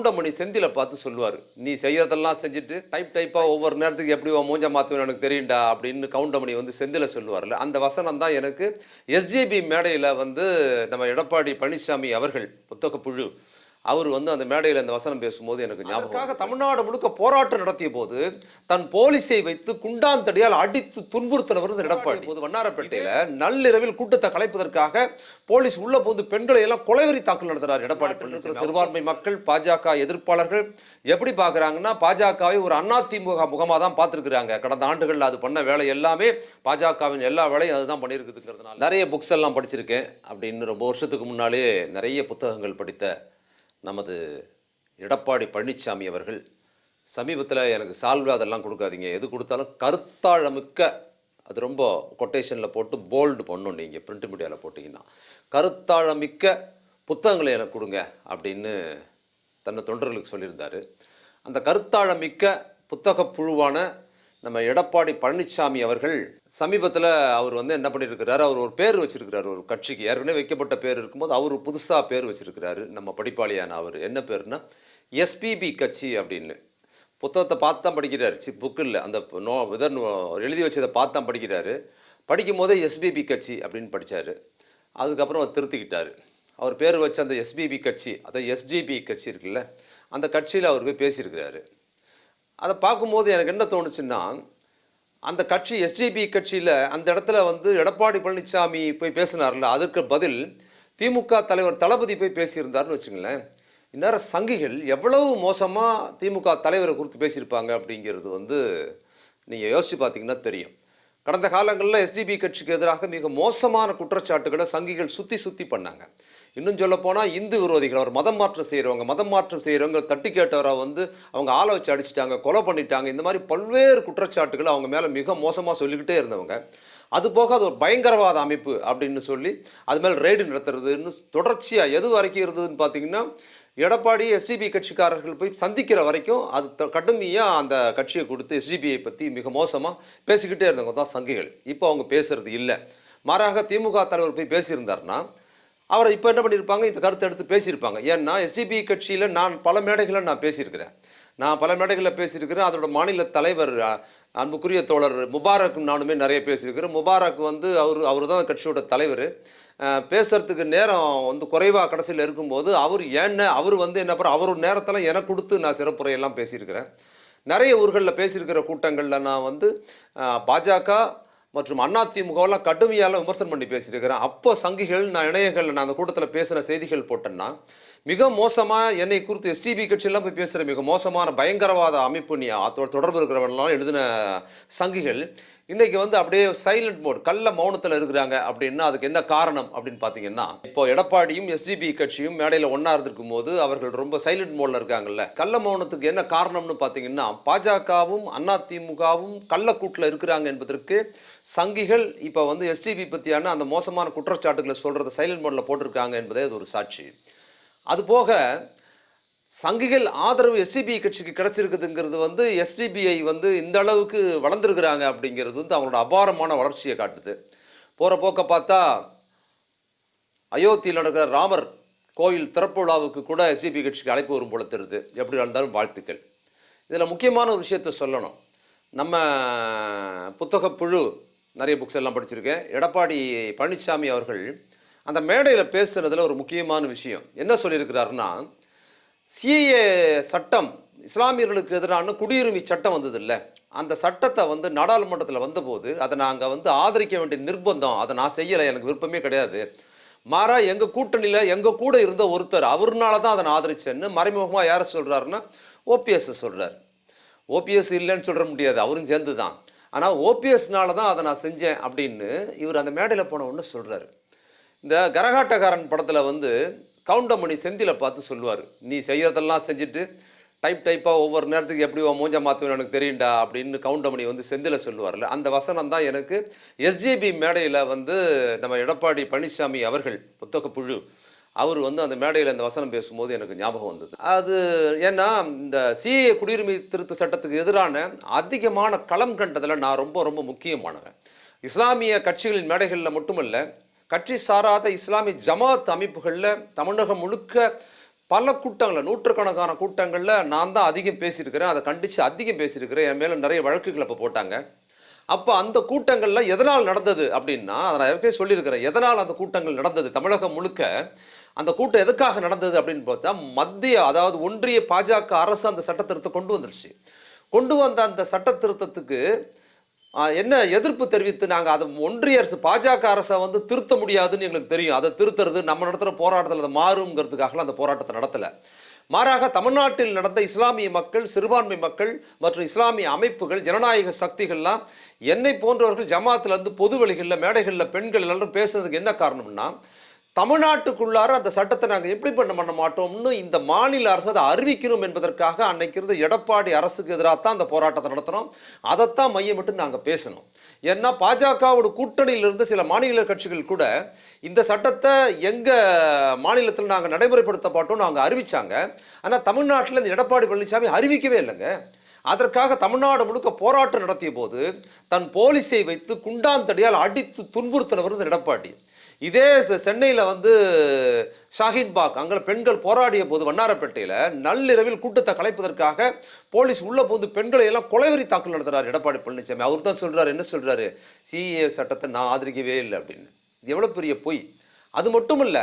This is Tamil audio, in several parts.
கவுண்டமணி செந்தில பார்த்து சொல்லுவாரு. "நீ செய்யறதெல்லாம் செஞ்சுட்டு டைப்பா ஒவ்வொரு நேரத்துக்கு எப்படி உன் மூஞ்ச மாத்துவேன்னு எனக்கு தெரியும்டா" அப்படின்னு கவுண்டமணி வந்து செந்தில சொல்லுவார்ல. அந்த வசனம் தான் எனக்கு எஸ்ஜேபி மேடையில வந்து நம்ம எடப்பாடி பழனிசாமி அவர்கள் புத்தகப்புழு அவரு வந்து அந்த மேடையில அந்த வசனம் பேசும்போது எனக்கு ஞாபகம் அதற்காக தமிழ்நாடு முழுக்க போராட்டம் நடத்தியபோது, தன் போலீஸை வைத்து குண்டாந்தடியால் அடித்து துன்புறுத்தினவர் இந்த எடப்பாடி. போது வண்ணாரப்பேட்டையில நள்ளிரவில் கூட்டத்தை கலைப்பதற்காக போலீஸ் உள்ள புகுந்து பெண்களை எல்லாம் கொலைவெறி தாக்குதல் நடத்துறார் எடப்பாடி பழனிசாமி. சிறுபான்மை மக்கள், பாஜக எதிர்ப்பாளர்கள் எப்படி பார்க்குறாங்கன்னா, பாஜகவை ஒரு அதிமுக முகமா தான் பார்த்திருக்கிறாங்க. கடந்த ஆண்டுகள்ல அது பண்ண வேலை எல்லாமே பாஜகவின் எல்லா வேலையும் அதுதான் பண்ணியிருக்குதுங்கிறதுனால. நிறைய புக்ஸ் எல்லாம் படிச்சிருக்கேன் அப்படின்னு ரொம்ப வருஷத்துக்கு முன்னாலே நிறைய புத்தகங்கள் படித்த நமது எடப்பாடி பழனிசாமி அவர்கள் சமீபத்தில் எனக்கு சால்வை அதெல்லாம் கொடுக்காதீங்க, எது கொடுத்தாலும் கருத்தாழமிக்க, அது ரொம்ப கொட்டேஷனில் போட்டு போல்டு பண்ணணும், நீங்கள் பிரிண்ட் மீடியாவில் போட்டிங்கன்னா, கருத்தாழமிக்க புத்தகங்களை எனக்கு கொடுங்க அப்படின்னு தன்னை தொண்டர்களுக்கு சொல்லியிருந்தார். அந்த கருத்தாழமிக்க புத்தக புழுவான நம்ம எடப்பாடி பழனிசாமி அவர்கள் சமீபத்தில் அவர் வந்து என்ன பண்ணியிருக்கிறாரு, அவர் ஒரு பேர் வச்சிருக்கிறார் ஒரு கட்சிக்கு. ஏற்கனவே வைக்கப்பட்ட பேர் இருக்கும்போது அவர் புதுசாக பேர் வச்சிருக்கிறாரு. நம்ம படிப்பாளியான அவர் என்ன பேருன்னா எஸ்பிபி கட்சி அப்படின்னு. புத்தகத்தை பார்த்து தான் படிக்கிறார், புக்கு இல்லை, அந்த எழுதி வச்சதை பார்த்து தான் படிக்கிறாரு. படிக்கும் போதே எஸ்பிபி கட்சி அப்படின்னு படித்தார். அதுக்கப்புறம் அவர் திருத்திக்கிட்டார். அவர் பேர் வச்ச அந்த எஸ்பிபி கட்சி, அதாவது எஸ்டிபி கட்சி இருக்குல்ல, அந்த கட்சியில் அவர் போய் பேசியிருக்கிறாரு. அதை பார்க்கும்போது எனக்கு என்ன தோணுச்சுன்னா, அந்த கட்சி எஸ்டிபி கட்சியில் அந்த இடத்துல வந்து எடப்பாடி பழனிசாமி போய் பேசினார்ல, அதற்கு பதில் திமுக தலைவர் தளபதி போய் பேசியிருந்தார்னு வச்சுங்களேன். இந்நேரம் சங்கிகள் எவ்வளவு மோசமாக திமுக தலைவரை குறித்து பேசியிருப்பாங்க அப்படிங்கிறது வந்து நீங்கள் யோசித்து பார்த்தீங்கன்னா தெரியும். கடந்த காலங்களில் எஸ்டிபி கட்சிக்கு எதிராக மிக மோசமான குற்றச்சாட்டுகளை சங்கிகள் சுற்றி பண்ணாங்க. இன்னும் சொல்லப்போனால் இந்து விரோதிகள், அவர் மதம் மாற்றம் செய்கிறவங்க தட்டி கேட்டவரை வந்து அவங்க ஆளை வச்சு அடிச்சிட்டாங்க, கொலை பண்ணிட்டாங்க, இந்த மாதிரி பல்வேறு குற்றச்சாட்டுகளை அவங்க மேலே மிக மோசமாக சொல்லிக்கிட்டே இருந்தவங்க. அதுபோக அது ஒரு பயங்கரவாத அமைப்பு அப்படின்னு சொல்லி அது மேலே ரெய்டு நடத்துறதுன்னு தொடர்ச்சியாக எது வரைக்கும் இருந்ததுன்னு பார்த்தீங்கன்னா, எடப்பாடி எஸ்டிபி கட்சிக்காரர்கள் போய் சந்திக்கிற வரைக்கும் அது கடுமையாக அந்த கட்சியை கொடுத்து எஸ்டிபியை பற்றி மிக மோசமாக பேசிக்கிட்டே இருந்தவங்க தான் சங்கிகள். இப்போ அவங்க பேசுறது இல்லை. மாறாக திமுக தலைவர் போய் பேசியிருந்தார்னா அவரை இப்போ என்ன பண்ணியிருப்பாங்க, இந்த கருத்தை எடுத்து பேசியிருப்பாங்க. ஏன்னா எஸ்டிபி கட்சியில் நான் பல மேடைகளில் பேசியிருக்கிறேன். அதோட மாநில தலைவர் அன்புக்குரிய தோழர் முபாரக் நானுமே நிறைய பேசியிருக்கிறேன். முபாரக் வந்து அவர் தான் கட்சியோட தலைவர். பேசுறதுக்கு நேரம் வந்து குறைவாக கடைசியில் இருக்கும்போது அவர் வந்து என்ன பண்ண அவர் நேரத்தில் எனக்கு கொடுத்து நான் சிறப்புரையெல்லாம் பேசியிருக்கிறேன். நிறைய ஊர்களில் பேசியிருக்கிற கூட்டங்களில் நான் வந்து பாஜக மற்றும் அதிமுகவெல்லாம் கடுமையால் விமர்சனம் பண்ணி பேசியிருக்கிறேன். அப்போ சங்கிகள் நான் இணையங்களில் நான் அந்த கூட்டத்தில் பேசின செய்திகள் போட்டேன்னா, மிக மோசமாக என்னை குறித்து எஸ்டிபி கட்சியெல்லாம் போய் பேசுகிற மிக மோசமான பயங்கரவாத அமைப்பு நீ அதோட தொடர்பு இருக்கிறவங்களாம் எழுதின சங்கிகள் இன்றைக்கி வந்து அப்படியே சைலண்ட் மோட், கள்ள மௌனத்தில் இருக்கிறாங்க. அப்படின்னா அதுக்கு என்ன காரணம் அப்படின்னு பார்த்தீங்கன்னா, இப்போ எடப்பாடியும் எஸ்டிபி கட்சியும் மேடையில் ஒன்றா இருந்திருக்கும் போது அவர்கள் ரொம்ப சைலண்ட் மோடில் இருக்காங்கல்ல. கள்ள மௌனத்துக்கு என்ன காரணம்னு பார்த்தீங்கன்னா, பாஜகவும் அதிமுகவும் கள்ளக்கூட்டில் இருக்கிறாங்க என்பதற்கு சங்கிகள் இப்போ வந்து எஸ்டிபி பற்றியான அந்த மோசமான குற்றச்சாட்டுகளை சொல்கிறத சைலண்ட் மோடில் போட்டிருக்காங்க என்பதே அது ஒரு சாட்சி. அதுபோக சங்கிகள் ஆதரவு எஸ்டிபி கட்சிக்கு கிடைச்சிருக்குதுங்கிறது வந்து எஸ்டிபிஐ வந்து இந்த அளவுக்கு வளர்ந்துருக்கிறாங்க அப்படிங்கிறது வந்து அவங்களோட அபாரமான வளர்ச்சியை காட்டுது. போகிற போக்க பார்த்தா அயோத்தியில் நடக்கிற ராமர் கோயில் திறப்பு விழாவுக்கு கூட எஸ்டிபி கட்சிக்கு அழைப்பு வரும் போல தெரியுது. எப்படி இருந்தாலும் வாழ்த்துக்கள். இதில் முக்கியமான ஒரு விஷயத்த சொல்லணும். நம்ம புத்தகப்புழு நிறைய புக்ஸ் எல்லாம் படிச்சிருக்கேன். எடப்பாடி பழனிசாமி அவர்கள் அந்த மேடையில் பேசுகிறதுல ஒரு முக்கியமான விஷயம் என்ன சொல்லியிருக்கிறாருன்னா, சிஏ சட்டம் இஸ்லாமியர்களுக்கு எதிரான குடியுரிமை சட்டம் வந்தது இல்லை, அந்த சட்டத்தை வந்து நாடாளுமன்றத்தில் வந்தபோது அதை நாங்கள் வந்து ஆதரிக்க வேண்டிய நிர்பந்தம், அதை நான் செய்யலை, எனக்கு விருப்பமே கிடையாது. மாறா எங்கள் கூட்டணியில் எங்கள் கூட இருந்த ஒருத்தர் அவர்னால தான் அதை நான் ஆதரிச்சேன்னு மறைமுகமாக யாரை சொல்கிறாருன்னா ஓபிஎஸ் சொல்கிறார். ஓபிஎஸ் இல்லைன்னு சொல்ல முடியாது, அவரும் சேர்ந்து தான். ஆனால் ஓபிஎஸ்னால தான் அதை நான் செஞ்சேன் அப்படின்னு இவர் அந்த மேடையில் போன ஒன்று சொல்கிறாரு. இந்த கரகாட்டக்காரன் படத்தில் வந்து கவுண்டமணி செந்தில பார்த்து சொல்லுவார், நீ செய்யறதெல்லாம் செஞ்சுட்டு டைப்பாக ஒவ்வொரு நேரத்துக்கு எப்படி மூஞ்ச மாற்றுவேன்னு எனக்கு தெரியும்டா அப்படின்னு கவுண்டமணி வந்து செந்தில சொல்லுவார்ல. அந்த வசனம் தான் எனக்கு எஸ்ஜேபி மேடையில் வந்து நம்ம எடப்பாடி பழனிசாமி அவர்கள் புத்தகப்புழு அவர் வந்து அந்த மேடையில் அந்த வசனம் பேசும்போது எனக்கு ஞாபகம் வந்தது. அது ஏன்னா இந்த சிஏ குடியுரிமை திருத்த சட்டத்துக்கு எதிரான அதிகமான களம் கண்டதில் நான் ரொம்ப முக்கியமானவன். இஸ்லாமிய கட்சிகளின் மேடைகளில் மட்டுமல்ல, கட்சி சாராத இஸ்லாமிய ஜமாத் அமைப்புகளில் தமிழகம் முழுக்க பல கூட்டங்கள்ல, நூற்றுக்கணக்கான கூட்டங்கள்ல நான் தான் அதிகம் பேசியிருக்கிறேன். அத கண்டிச்சு அதிகம் பேசியிருக்கிறேன். என் மேல நெறைய வழக்குகள் அப்ப போட்டாங்க. அப்ப அந்த கூட்டங்கள்ல எதனால் நடந்தது அப்டின்னா, அத நான் ஏற்கனவே சொல்லியிருக்கிறேன். எதனால் அந்த கூட்டங்கள் நடந்தது? தமிழகம் முழுக்க அந்த கூட்டம் எதுக்காக நடந்தது அப்டின்னு பார்த்தா, மத்திய அதாவது ஒன்றிய பாஜக அரசு அந்த சட்ட திருத்தத்த கொண்டு வந்துருச்சு. கொண்டு வந்த அந்த சட்ட திருத்தத்துக்கு என்ன எதிர்ப்பு தெரிவித்து நாங்க அத ஒன்றிய அரசு பாஜக அரச வந்து திருத்த முடியாதுன்னு எங்களுக்கு தெரியும். அத திருத்துறது நம்ம நடத்துற போராட்டத்துல அது மாறும்ங்கிறதுக்காகலாம் அந்த போராட்டத்த நடத்தல. மாறாக தமிழ்நாட்டில் நடந்த இஸ்லாமிய மக்கள், சிறுபான்மை மக்கள் மற்றும் இஸ்லாமிய அமைப்புகள், ஜனநாயக சக்திகள்லாம் என்னை போன்றவர்கள் ஜமாத்துல இருந்து பொது வெளிகள்ல, மேடைகள்ல பெண்கள் எல்லாரும் பேசுனதுக்கு என்ன காரணம்னா, தமிழ்நாட்டுக்குள்ளார அந்த சட்டத்த நாங்க எப்படி பண்ண மாட்டோம்னு இந்த மாநில அரசு அத அறிவிக்கணும் என்பதற்காக அன்னைக்கு இருந்த எடப்பாடி அரசுக்கு எதிரா தான் அந்த போராட்டத்த நடத்துனோம். அதத்தான் மையமிட்டு நாங்க பேசினோம். ஏன்னா பாஜகவோட கூட்டணியில இருந்து சில மாநில கட்சிகள் கூட இந்த சட்டத்த எங்க மாநிலத்தில நாங்க நடைமுறைப்படுத்த மாட்டோம்னு அவங்க அறிவிச்சாங்க. ஆனா தமிழ்நாட்டில இந்த எடப்பாடி பழனிசாமி அறிவிக்கவே இல்லங்க. அதற்காக தமிழ்நாடு முழுக்க போராட்டம் நடத்திய போது, தன் போலீஸை வைத்து குண்டாந்தடியால் அடித்து துன்புறுத்தினவர் இந்த எடப்பாடி. இதே சென்னையில வந்து ஷாஹீன்பாக் அங்க பெண்கள் போராடிய போது வண்ணாரப்பேட்டையில நள்ளிரவில் கூட்டத்தை கலைப்பதற்காக போலீஸ் உள்ள புகுந்து பெண்களை எல்லாம் கொலைவெறி தாக்குதல் நடத்துறாரு எடப்பாடி பழனிசாமி. அவர் தான் சொல்றாரு, என்ன சொல்றாரு, சிஏ சட்டத்தை நான் ஆதரிக்கவே இல்லை அப்படின்னு. இது எவ்வளவு பெரிய பொய். அது மட்டும் இல்ல,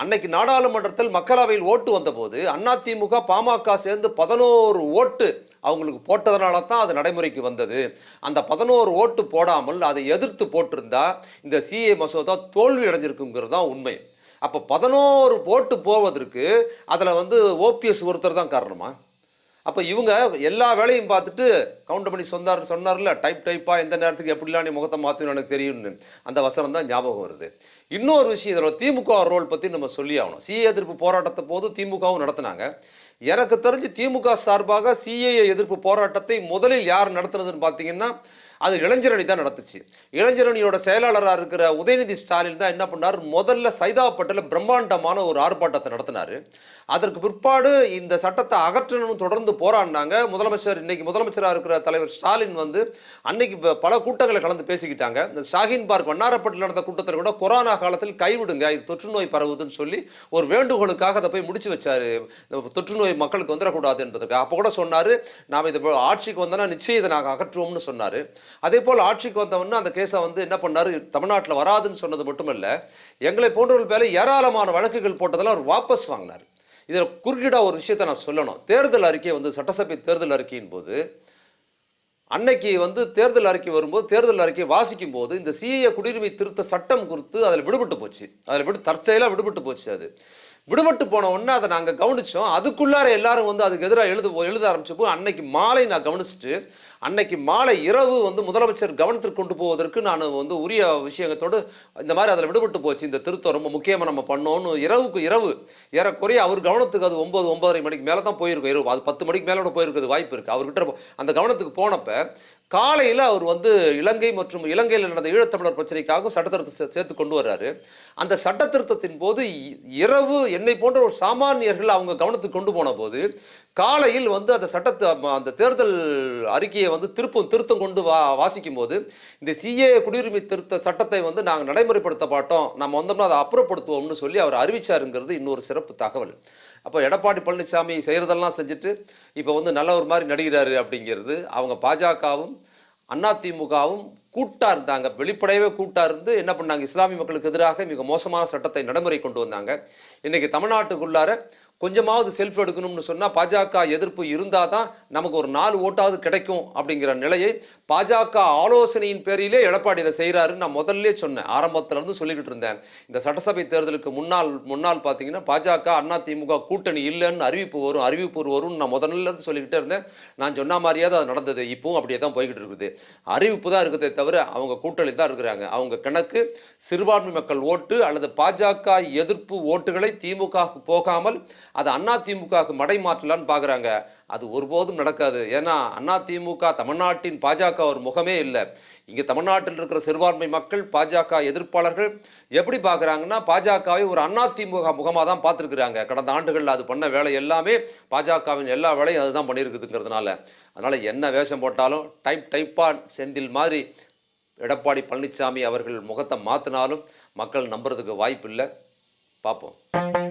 அன்னைக்கு நாடாளுமன்றத்தில் மக்களவையில் ஓட்டு வந்தபோது அதிமுக பாமக சேர்ந்து 11 ஓட்டு அவங்களுக்கு போட்டதனால தான் அது நடைமுறைக்கு வந்தது. அந்த 11 ஓட்டு போடாமல் அதை எதிர்த்து போட்டிருந்தா இந்த சிஏ மசோதா தோல்வி அடைஞ்சிருக்குங்கிறது தான் உண்மை. அப்ப 11 ஓட்டு போவதற்கு அதுல வந்து ஓபிஎஸ் ஒருத்தர் தான் காரணமா? அப்ப இவங்க எல்லா வேலையும் பார்த்துட்டு கவுண்டமணி சொன்னார்ல, டைப்பா எந்த நேரத்துக்கு எப்படிலாம் நீ முகத்தை மாத்தணும் எனக்கு தெரியும்னு. அந்த வசனம் தான் ஞாபகம் வருது. இன்னொரு விஷயம், இதுல திமுக ரோல் பத்தி நம்ம சொல்லி ஆகணும். சிஏ எதிர்ப்பு போராட்டத்தை போது திமுகவும் நடத்தினாங்க. எனக்கு தெரிஞ்சு திமுக சார்பாக சிஏஏ எதிர்ப்பு போராட்டத்தை முதலில் யார் நடத்துனதுன்னு பார்த்தீங்கன்னா, அது இளைஞரணி தான் நடத்துச்சு. இளைஞரணியோட செயலாளராக இருக்கிற உதயநிதி ஸ்டாலின் தான் என்ன பண்ணார், முதல்ல சைதாப்பேட்டையில பிரம்மாண்டமான ஒரு ஆர்ப்பாட்டத்தை நடத்தினாரு. அதற்கு பிற்பாடு இந்த சட்டத்தை அகற்றணும்னு தொடர்ந்து போராடினாங்க. இன்னைக்கு முதலமைச்சராக இருக்கிற தலைவர் ஸ்டாலின் வந்து அன்னைக்கு பல கூட்டங்களை கலந்து பேசிக்கிட்டாங்க. இந்த ஷாஹீன் பார்க் வண்ணாரப்பேட்டையில் நடந்த கூட்டத்தில் கூட கொரோனா காலத்தில் கைவிடுங்க, இது தொற்று நோய் பரவுதுன்னு சொல்லி ஒரு வேண்டுகோளுக்காக அதை போய் முடிச்சு வச்சாரு. தொற்று நோய் மக்களுக்கு வந்துடக்கூடாது என்பதற்கு. அப்போ கூட சொன்னாரு, நாம இதை ஆட்சிக்கு வந்தோம்னா நிச்சயம் இதை நாங்கள் அகற்றுவோம்னு சொன்னாரு. அதே போல் ஆட்சிக்கு வந்தவொன்னு அந்த கேஸை வந்து என்ன பண்ணாரு, தமிழ்நாட்டில் வராதுன்னு சொன்னது மட்டுமல்ல, எங்களை போன்றவர்கள் மேல ஏராளமான வழக்குகள் போட்டதெல்லாம் அவர் வாபஸ் வாங்கினார். இதில் குறுக்கிடா ஒரு விஷயத்தை நான் சொல்லணும். தேர்தல் அறிக்கை வந்து சட்டசபை தேர்தல் அறிக்கையின் போது அன்னைக்கு வந்து தேர்தல் அறிக்கை வரும்போது தேர்தல் அறிக்கை வாசிக்கும் போது இந்த சிஏஏ குடியுரிமை திருத்த சட்டம் குறித்து அதில் விடுபட்டு போச்சு. அதில் தற்செயலாக விடுபட்டு போச்சு. அது விடுபட்டு போன உடனே அதை நாங்கள் கவனிச்சோம். அதுக்குள்ளார எல்லாரும் வந்து அதுக்கு எதிராக எழுத ஆரம்பிச்சப்போ அன்னைக்கு மாலை நான் கவனிச்சுட்டு அன்னைக்கு மாலை இரவு வந்து முதலமைச்சர் கவனத்திற்கு கொண்டு போவதற்கு நான் வந்து உரிய விஷயத்தோடு இந்த மாதிரி அதில் விடுபட்டு போச்சு, இந்த திருத்தம் ரொம்ப முக்கியமாக நம்ம பண்ணோன்னு இரவுக்கு இரவு ஏறக்குறைய அவர் கவனத்துக்கு அது 9:30 மணிக்கு மேலே தான் போயிருக்கும். இரவு அது 10 மணிக்கு மேலே போயிருக்கிறது வாய்ப்பு இருக்குது. அவர்கிட்ட அந்த கவனத்துக்கு போனப்ப காலையில் அவர் வந்து இலங்கை மற்றும் இலங்கையில் நடந்த ஈழத்தமிழர் பிரச்சனைக்காகவும் சட்டத்திருத்தத்தை சேர்த்து கொண்டு வர்றாரு. அந்த சட்ட திருத்தத்தின் போது இரவு என்னை போன்ற ஒரு சாமானியர்கள் அவங்க கவனத்துக்கு கொண்டு போன போது காலையில் வந்து அந்த தேர்தல் அறிக்கையை வந்து திருத்தம் கொண்டு வாசிக்கும் போது இந்த சிஏ குடியுரிமை திருத்த சட்டத்தை வந்து நாங்கள் நடைமுறைப்படுத்த மாட்டோம், நம்ம வந்தோம்னா அதை அப்புறப்படுத்துவோம்னு சொல்லி அவர் அறிவிச்சாருங்கிறது இன்னொரு சிறப்பு தகவல். அப்போ எடப்பாடி பழனிசாமி செய்கிறதெல்லாம் செஞ்சுட்டு இப்போ வந்து நல்ல ஒரு மாதிரி நடிகிறாரு அப்படிங்கிறது. அவங்க பாஜகவும் அதிமுகவும் கூட்டா இருந்தாங்க, வெளிப்படையவே கூட்டா இருந்து என்ன பண்ணாங்க, இஸ்லாமிய மக்களுக்கு எதிராக மிக மோசமான சட்டத்தை நடைமுறை கொண்டு வந்தாங்க. இன்னைக்கு தமிழ்நாட்டுக்குள்ளார கொஞ்சமாவது செல்ஃப் எடுக்கணும்னு சொன்னால் பாஜக எதிர்ப்பு இருந்தால் தான் நமக்கு ஒரு 4 ஓட்டாவது கிடைக்கும் அப்படிங்கிற நிலையை பாஜக ஆலோசனையின் பேரிலே எடப்பாடி இதை செய்கிறாருன்னு நான் முதல்ல சொன்னேன். ஆரம்பத்துல இருந்து சொல்லிக்கிட்டு இருந்தேன். இந்த சட்டசபை தேர்தலுக்கு முன்னால் பார்த்தீங்கன்னா பாஜக அதிமுக கூட்டணி இல்லைன்னு அறிவிப்பு வரும்னு நான் முதல்ல இருந்து சொல்லிக்கிட்டே இருந்தேன். நான் சொன்ன மாதிரியே தான் அது நடந்தது. இப்பவும் அப்படியே தான் போய்கிட்டு இருக்குது. அறிவிப்பு தான் இருக்குதே தவிர அவங்க கூட்டணி தான் இருக்கிறாங்க. அவங்க கணக்கு சிறுபான்மை மக்கள் ஓட்டு அல்லது பாஜக எதிர்ப்பு ஓட்டுகளை திமுக போகாமல் அது அதிமுகவுக்கு மடை மாற்றலான்னு பார்க்குறாங்க. அது ஒருபோதும் நடக்காது. ஏன்னா அதிமுக தமிழ்நாட்டின் பாஜக ஒரு முகமே இல்லை. இங்கே தமிழ்நாட்டில் இருக்கிற சிறுபான்மை மக்கள் பாஜக எதிர்ப்பாளர்கள் எப்படி பார்க்குறாங்கன்னா பாஜகவை ஒரு அதிமுக முகமாக தான் பார்த்துருக்குறாங்க. கடந்த ஆண்டுகளில் அது பண்ண வேலை எல்லாமே பாஜகவின் எல்லா வேலையும் அதுதான் பண்ணியிருக்குதுங்கிறதுனால. அதனால் என்ன வேஷம் போட்டாலும் டைப்பாக செந்தில் மாதிரி எடப்பாடி பழனிசாமி அவர்கள் முகத்தை மாற்றினாலும் மக்கள் நம்புறதுக்கு வாய்ப்பு இல்லை. பார்ப்போம்.